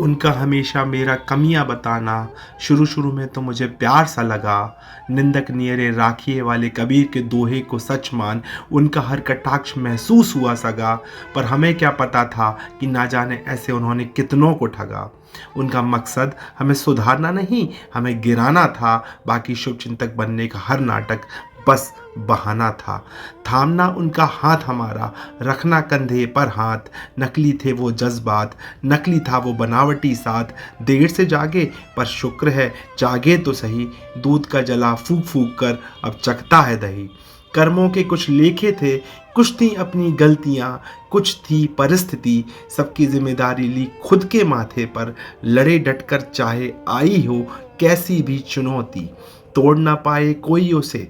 उनका हमेशा मेरा कमियां बताना, शुरू शुरू में तो मुझे प्यार सा लगा। निंदक नियरे राखिए वाले कबीर के दोहे को सच मान, उनका हर कटाक्ष महसूस हुआ सगा। पर हमें क्या पता था कि ना जाने ऐसे उन्होंने कितनों को ठगा। उनका मकसद हमें सुधारना नहीं, हमें गिराना था। बाकी शुभचिंतक बनने का हर नाटक बस बहाना था। थामना उनका हाथ हमारा, रखना कंधे पर हाथ। नकली थे वो जज्बात, नकली था वो बनावटी साथ। देर से जागे पर शुक्र है जागे तो सही, दूध का जला फूक फूक कर अब चखता है दही। कर्मों के कुछ लेखे थे, कुछ थी अपनी गलतियाँ, कुछ थी परिस्थिति। सबकी जिम्मेदारी ली खुद के माथे पर, लड़े डटकर चाहे आई हो कैसी भी चुनौती। तोड़ ना पाए कोई उसे,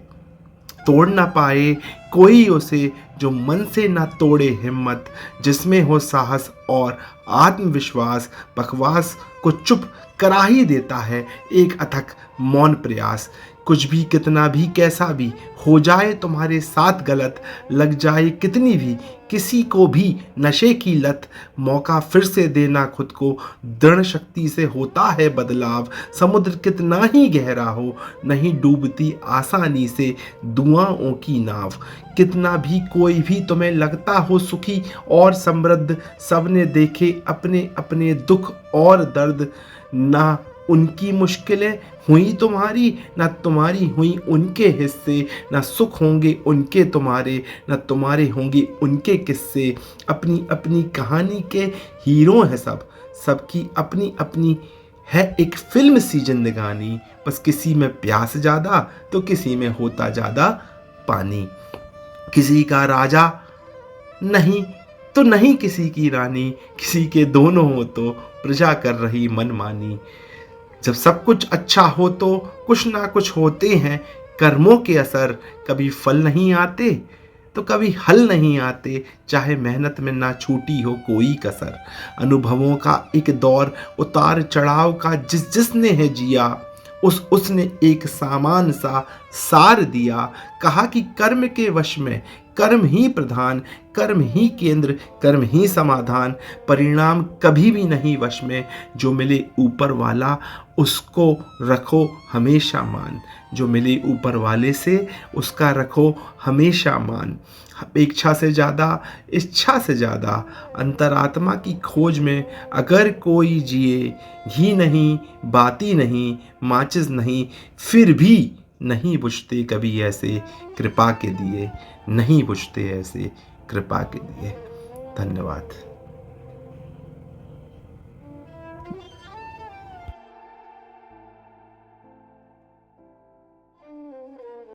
तोड़ ना पाए कोई उसे, जो मन से ना तोड़े हिम्मत। जिसमें हो साहस और आत्मविश्वास, बकवास को चुप करा ही देता है एक अथक मौन प्रयास। कुछ भी कितना भी कैसा भी हो जाए तुम्हारे साथ गलत, लग जाए कितनी भी किसी को भी नशे की लत, मौका फिर से देना खुद को, दृढ़ शक्ति से होता है बदलाव। समुद्र कितना ही गहरा हो, नहीं डूबती आसानी से दुआओं की नाव। कितना भी कोई भी तुम्हें लगता हो सुखी और समृद्ध, सबने देखे अपने अपने दुख और दर्द। ना उनकी मुश्किलें हुई तुम्हारी, ना तुम्हारी हुई उनके हिस्से। ना सुख होंगे उनके तुम्हारे, ना तुम्हारे होंगे उनके किस्से। अपनी अपनी कहानी के हीरो हैं सब, सबकी अपनी अपनी है एक फिल्म सी जिंदगानी। बस किसी में प्यास ज़्यादा तो किसी में होता ज़्यादा पानी। किसी का राजा नहीं तो नहीं किसी की रानी, किसी के दोनों हो तो प्रजा कर रही मनमानी। जब सब कुछ अच्छा हो तो कुछ ना कुछ होते हैं कर्मों के असर। कभी फल नहीं आते तो कभी हल नहीं आते, चाहे मेहनत में ना छूटी हो कोई कसर। अनुभवों का एक दौर उतार चढ़ाव का जिसने है जिया, उसने एक सामान सा सार दिया। कहा कि कर्म के वश में कर्म ही प्रधान, कर्म ही केंद्र, कर्म ही समाधान। परिणाम कभी भी नहीं वश में, जो मिले ऊपर वाला उसको रखो हमेशा मान। जो मिले ऊपर वाले से उसका रखो हमेशा मान। अपेक्षा से ज़्यादा, इच्छा से ज़्यादा, अंतरात्मा की खोज में अगर कोई जिए। घी नहीं, बाती नहीं, माचिस नहीं, फिर भी नहीं बुझते कभी ऐसे कृपा के दिए, नहीं बुझते ऐसे कृपा के दिए। धन्यवाद।